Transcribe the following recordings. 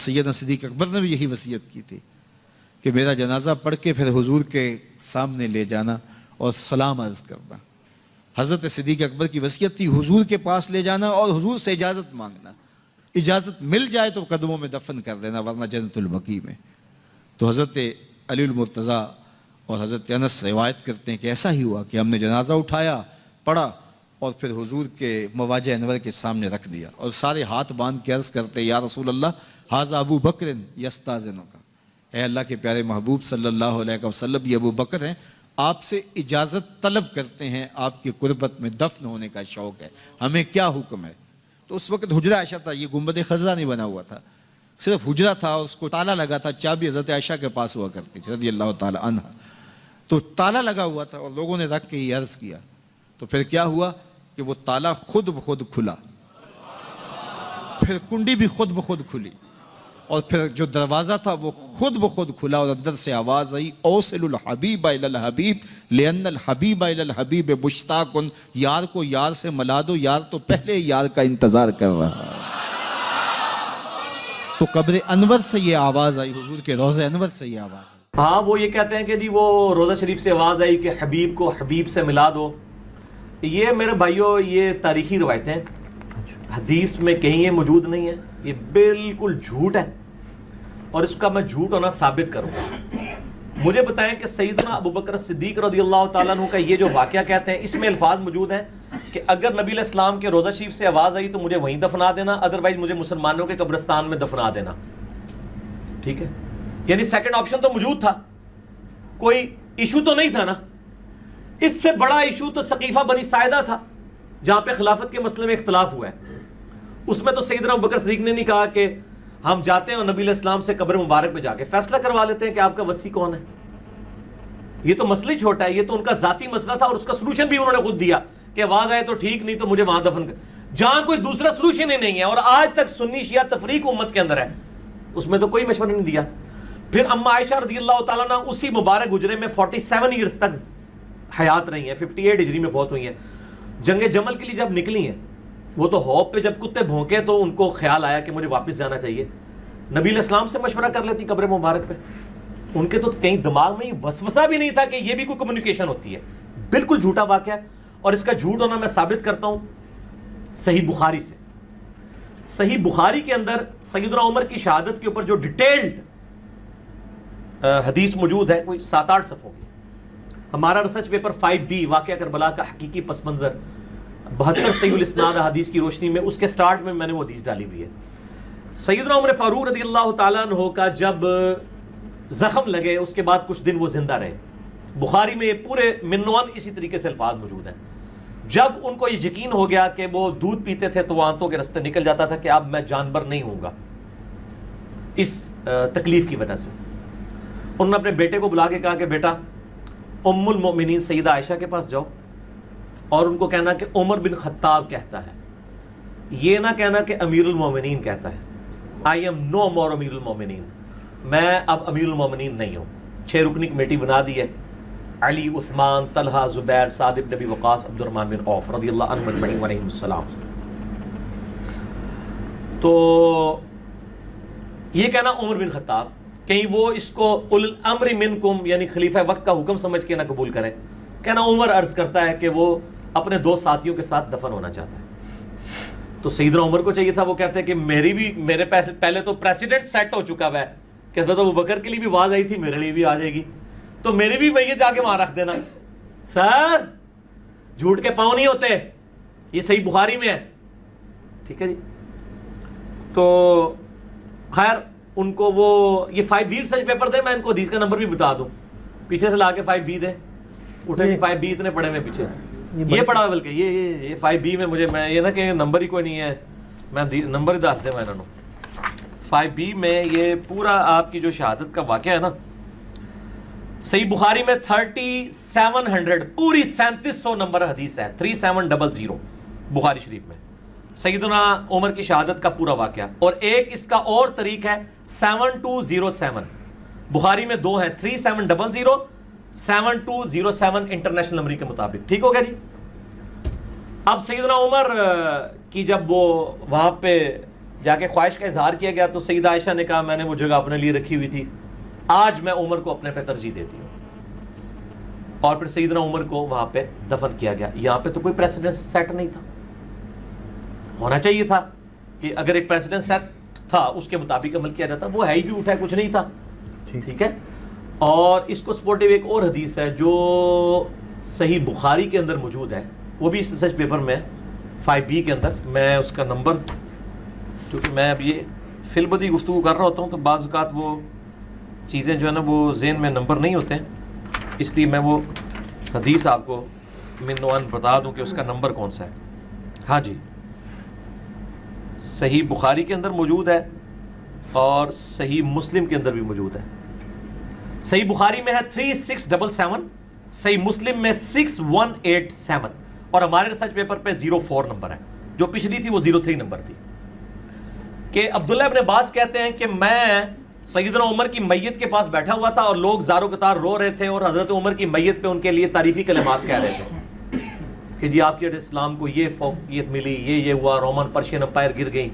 سیدنا صدیق اکبر نے بھی یہی وصیت کی تھی کہ میرا جنازہ پڑھ کے پھر حضور کے سامنے لے جانا اور سلام عرض کرنا. حضرت صدیق اکبر کی وصیت تھی حضور کے پاس لے جانا اور حضور سے اجازت مانگنا. اجازت مل جائے تو قدموں میں دفن کر دینا ورنہ جنت البقیع میں. تو حضرت علی المرتضیٰ اور حضرت انس روایت کرتے ہیں کہ ایسا ہی ہوا کہ ہم نے جنازہ اٹھایا, پڑھا اور پھر حضور کے مواجہ انور کے سامنے رکھ دیا اور سارے ہاتھ باندھ کے عرض کرتے یا رسول اللہ ھذا ابو بکر یستاذنک, اے اللہ کے پیارے محبوب صلی اللہ علیہ وسلم یہ ابو بکر ہیں, آپ سے اجازت طلب کرتے ہیں, آپ کی قربت میں دفن ہونے کا شوق ہے, ہمیں کیا حکم ہے. تو اس وقت حجرہ عائشہ تھا, یہ گنبد خضرا نہیں بنا ہوا تھا, صرف حجرہ تھا اور اس کو تالا لگا تھا, چابی حضرت عائشہ کے پاس ہوا کرتی تھی رضی اللہ تعالی عنہ. تو تالا لگا ہوا تھا اور لوگوں نے رکھ کے یہ عرض کیا, تو پھر کیا ہوا کہ وہ تالا خود بخود کھلا, پھر کنڈی بھی خود بخود کھلی اور پھر جو دروازہ تھا وہ خود بخود کھلا اور اندر سے آواز آئی اوصل الحبیب الی الحبیب لان الحبیب الی الحبیب مشتاق, یار کو یار سے ملا دو, یار تو پہلے یار کا انتظار کر رہا ہے. تو قبر انور سے یہ آواز آئی, حضور کے روضہ انور سے یہ آواز آئی. ہاں وہ یہ کہتے ہیں کہ جی وہ روضہ شریف سے آواز آئی کہ حبیب کو حبیب سے ملا دو. یہ میرے بھائیوں یہ تاریخی روایتیں, حدیث میں کہیں یہ موجود نہیں ہے, یہ بالکل جھوٹ ہے اور اس کا میں جھوٹ ہونا ثابت کروں گا. مجھے بتائیں کہ سیدنا ابو بکر صدیق رضی اللہ تعالیٰ عنہ کا یہ جو واقعہ کہتے ہیں اس میں الفاظ موجود ہیں کہ اگر نبی علیہ السلام کے روضہ شریف سے آواز آئی تو مجھے وہیں دفنا دینا, ادروائز مجھے مسلمانوں کے قبرستان میں دفنا دینا. ٹھیک ہے, یعنی سیکنڈ آپشن تو موجود تھا, کوئی ایشو تو نہیں تھا نا. اس سے بڑا ایشو تو سقیفہ بنی ساعدہ تھا جہاں پہ خلافت کے مسئلے میں اختلاف ہوا ہے. اس میں تو سیدنا ابو بکر صدیق نے نہیں کہا کہ ہم جاتے ہیں اور نبی علیہ السلام سے قبر مبارک میں جا کے فیصلہ کروا لیتے ہیں کہ آپ کا وصی کون ہے. یہ تو مسئلہ ہی چھوٹا ہے, یہ تو ان کا ذاتی مسئلہ تھا اور اس کا سلوشن بھی انہوں نے خود دیا کہ آواز آئے تو ٹھیک, نہیں تو مجھے وہاں دفن کر, جہاں کوئی دوسرا سلوشن ہی نہیں ہے. اور آج تک سنی شیعہ تفریق امت کے اندر ہے, اس میں تو کوئی مشورہ نہیں دیا. پھر اما عائشہ رضی اللہ تعالیٰ عنہ اسی مبارک حجرے میں 47 ایئرز تک حیات رہی ہیں, 58 ہجری میں فوت ہوئی ہیں. جنگ جمل کے لیے جب نکلی ہیں وہ تو ہوپ پہ جب کتے بھونکے تو ان کو خیال آیا کہ مجھے واپس جانا چاہیے. نبی علیہ السلام سے مشورہ کر لیتی قبر مبارک پہ. ان کے تو کہیں دماغ میں وسوسہ بھی نہیں تھا کہ یہ بھی کوئی کمیونیکیشن ہوتی ہے. بالکل جھوٹا واقعہ ہے اور اس کا جھوٹ ہونا میں ثابت کرتا ہوں صحیح بخاری سے. صحیح بخاری کے اندر سیدنا عمر کی شہادت کے اوپر جو ڈیٹیلڈ حدیث موجود ہے, کوئی 7-8 صفحوں کی. ہمارا ریسرچ پیپر 5B واقعہ کربلا کا حقیقی پس منظر 72 صحیح الاسناد حدیث کی روشنی میں, اس کے سٹارٹ میں میں نے وہ حدیث ڈالی ہوئی ہے. سیدنا عمر فاروق رضی اللہ تعالیٰ عنہ کا جب زخم لگے اس کے بعد کچھ دن وہ زندہ رہے. بخاری میں پورے منوان اسی طریقے سے الفاظ موجود ہیں. جب ان کو یہ یقین ہو گیا کہ وہ دودھ پیتے تھے تو وہ آنتوں کے رستے نکل جاتا تھا کہ اب میں جانور نہیں ہوں گا اس تکلیف کی وجہ سے, انہوں نے اپنے بیٹے کو بلا کے کہا کہ بیٹا ام المؤمنین سیدہ عائشہ کے پاس جاؤ اور ان کو کہنا کہ عمر بن خطاب کہتا ہے, یہ نہ کہنا کہ امیر المومنین کہتا ہے. آئی ایم نو مور امیر المومنین, میں اب امیر المومنین نہیں ہوں. 6 رکنی کمیٹی بنا دی ہے, علی, عثمان, طلحہ, زبیر, سعد بن ابی وقاص, عبد الرحمن بن عوف رضی اللہ عنہ اجمعین علیہم السلام. تو یہ کہنا عمر بن خطاب, کہیں وہ اس کو اول الامر منکم یعنی خلیفہ وقت کا حکم سمجھ کے نہ قبول کریں. کہنا عمر عرض کرتا ہے کہ وہ اپنے 2 ساتھیوں کے ساتھ دفن ہونا چاہتا ہے. تو سیدنا عمر کو چاہیے تھا, وہ کہتے ہیں کہ میرے پہلے تو پریسیڈنٹ سیٹ ہو چکا ہے کہ حضرت ابو بکر کے لیے بھی آواز آئی تھی, میرے لیے بھی آ جائے گی, تو میری بھی میت جا کے وہاں رکھ دینا. سر جھوٹ کے پاؤں نہیں ہوتے, یہ صحیح بخاری میں ہے. ٹھیک ہے جی. تو خیر ان کو وہ یہ 5B ریسرچ پیپر دے, میں ان کو حدیث کا نمبر بھی بتا دوں, پیچھے سے لا کے 5B دے. اٹھے 5B اتنے پڑھے میں پیچھے یہ پڑھا ہے, بلکہ یہ 5B میں مجھے میں یہ نہ کہ نمبر ہی کوئی نہیں ہے, میں نمبر ہی دس دے میں انہوں. 5B میں یہ پورا آپ کی جو شہادت کا واقعہ ہے نا, صحیح بخاری میں 3700 پوری 3700 نمبر حدیث ہے, 3700 بخاری شریف میں سیدنا عمر کی شہادت کا پورا واقعہ. اور ایک اس کا اور طریق ہے 7207, بخاری میں 2 ہیں, 3700 7207 انٹرنیشنل نمبر کے مطابق. ٹھیک ہو گیا جی. اب سیدنا عمر کی جب وہ وہاں پہ جا کے خواہش کا اظہار کیا گیا تو سیدہ عائشہ نے کہا میں نے وہ جگہ اپنے لیے رکھی ہوئی تھی، آج میں عمر کو اپنے پہ ترجیح دیتی ہوں. اور پھر سیدنا عمر کو وہاں پہ دفن کیا گیا. یہاں پہ تو کوئی پریسیڈنس سیٹ نہیں تھا. ہونا چاہیے تھا کہ اگر ایک پریسیڈنس سیٹ تھا اس کے مطابق عمل کیا جاتا. وہ ہے ہی بھی اٹھا ہے، کچھ نہیں تھا. ٹھیک ہے. اور اس کو سپورٹیو ایک اور حدیث ہے جو صحیح بخاری کے اندر موجود ہے، وہ بھی اس ریسرچ پیپر میں 5B کے اندر. میں اس کا نمبر، کیونکہ میں اب یہ فی البدی گفتگو کر رہا ہوتا ہوں تو بعض اوقات وہ چیزیں جو ہے نا وہ ذہن میں نمبر نہیں ہوتے ہیں، اس لیے میں وہ حدیث آپ کو من نوعاً بتا دوں کہ اس کا نمبر کون سا ہے. ہاں جی، صحیح بخاری کے اندر موجود ہے اور صحیح مسلم کے اندر بھی موجود ہے. صحیح بخاری میں ہے 3677، صحیح مسلم میں 6187، اور ہمارے ریسرچ پیپر پہ 04 نمبر ہے. جو پچھلی تھی وہ 03 نمبر تھی. کہ عبداللہ ابن عباس کہتے ہیں کہ میں سیدنا عمر کی میت کے پاس بیٹھا ہوا تھا اور لوگ زارو قطار رو رہے تھے اور حضرت عمر کی میت پہ ان کے لیے تعریفی کلمات کہہ رہے تھے کہ جی آپ کے اسلام کو یہ فوقیت ملی، یہ ہوا، رومن پرشین امپائر گر گئی.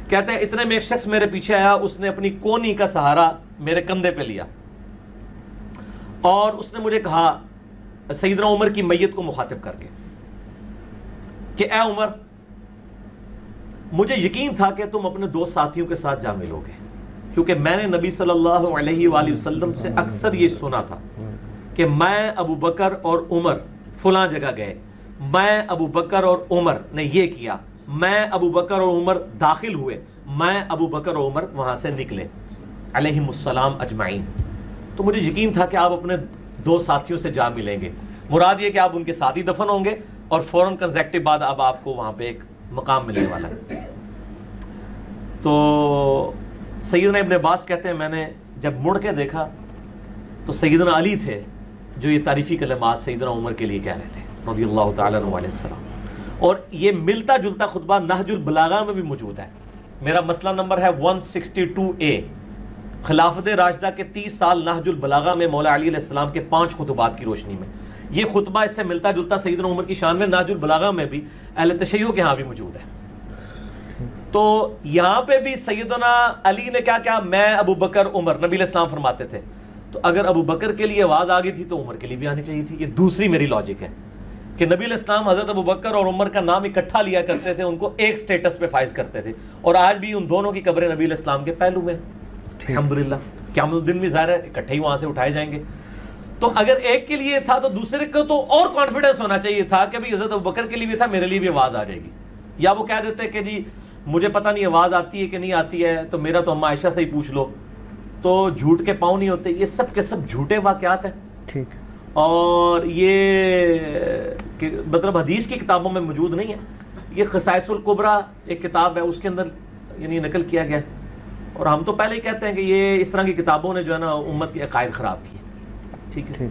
کہتے ہیں اتنے میں ایک شخص میرے پیچھے آیا، اس نے اپنی کونی کا سہارا میرے کندھے پہ لیا اور اس نے مجھے کہا سیدنا عمر کی میت کو مخاطب کر کے کہ اے عمر، مجھے یقین تھا کہ تم اپنے دو ساتھیوں کے ساتھ جا ملو گے، کیونکہ میں نے نبی صلی اللہ علیہ وآلہ وسلم سے اکثر یہ سنا تھا کہ میں ابو بکر اور عمر فلاں جگہ گئے، میں ابو بکر اور عمر نے یہ کیا، میں ابو بکر اور عمر داخل ہوئے، میں ابو بکر اور عمر وہاں سے نکلے علیہم السلام اجمعین. تو مجھے یقین تھا کہ آپ اپنے دو ساتھیوں سے جا ملیں گے. مراد یہ کہ آپ ان کے ساتھ ہی دفن ہوں گے اور فوراً کنزیکٹو بعد اب آپ کو وہاں پہ ایک مقام ملنے والا ہے. تو سیدنا ابن عباس کہتے ہیں میں نے جب مڑ کے دیکھا تو سیدنا علی تھے جو یہ تعریفی کلمات سیدنا عمر کے لیے کہہ رہے تھے رضی اللہ تعالیٰ عنہ علیہ السلام. اور یہ ملتا جلتا خطبہ نہج البلاغہ میں بھی موجود ہے. میرا مسئلہ نمبر ہے 162A. خلافت راشدہ کے 30 سال نہج البلاغہ میں مولا علی علیہ السلام کے 5 خطبات کی روشنی میں یہ خطبہ اس سے ملتا جلتا سیدنا عمر کی شان میں نہج البلاغہ میں بھی اہل تشیع کے ہاں بھی موجود ہے. تو یہاں پہ بھی سیدنا علی نے کیا کیا، میں ابو بکر عمر، نبی علیہ السلام فرماتے تھے. تو اگر ابو بکر کے لیے آواز آ گئی تھی تو عمر کے لیے بھی آنی چاہیے تھی. یہ دوسری میری لاجک ہے کہ نبی علیہ السلام حضرت ابو بکر اور عمر کا نام اکٹھا لیا کرتے تھے، ان کو ایک سٹیٹس پہ فائز کرتے تھے، اور آج بھی ان دونوں کی قبریں نبی علیہ السلام کے پہلو میں الحمدللہ. قیامت الدین بھی ظاہر ہے اکٹھے ہی وہاں سے اٹھائے جائیں گے. تو اگر ایک کے لیے تھا تو دوسرے کو تو اور کانفیڈنس ہونا چاہیے تھا کہ بھئی حضرت ابو بکر کے لیے بھی تھا، میرے لیے بھی آواز آ جائے گی. یا وہ کہہ دیتے کہ جی مجھے پتہ نہیں آواز آتی ہے کہ نہیں آتی ہے تو میرا تو اما عائشہ سے ہی پوچھ لو، تو جھوٹ کے پاؤں نہیں ہوتے. یہ سب کے سب جھوٹے واقعات ہیں. ٹھیک. اور یہ مطلب حدیث کی کتابوں میں موجود نہیں ہے. یہ خصائص الکبریٰ ایک کتاب ہے، اس کے اندر یعنی نقل کیا گیا ہے. اور ہم تو پہلے ہی کہتے ہیں کہ یہ اس طرح کی کتابوں نے جو ہے نا امت کے عقائد خراب کیے. ٹھیک ہے.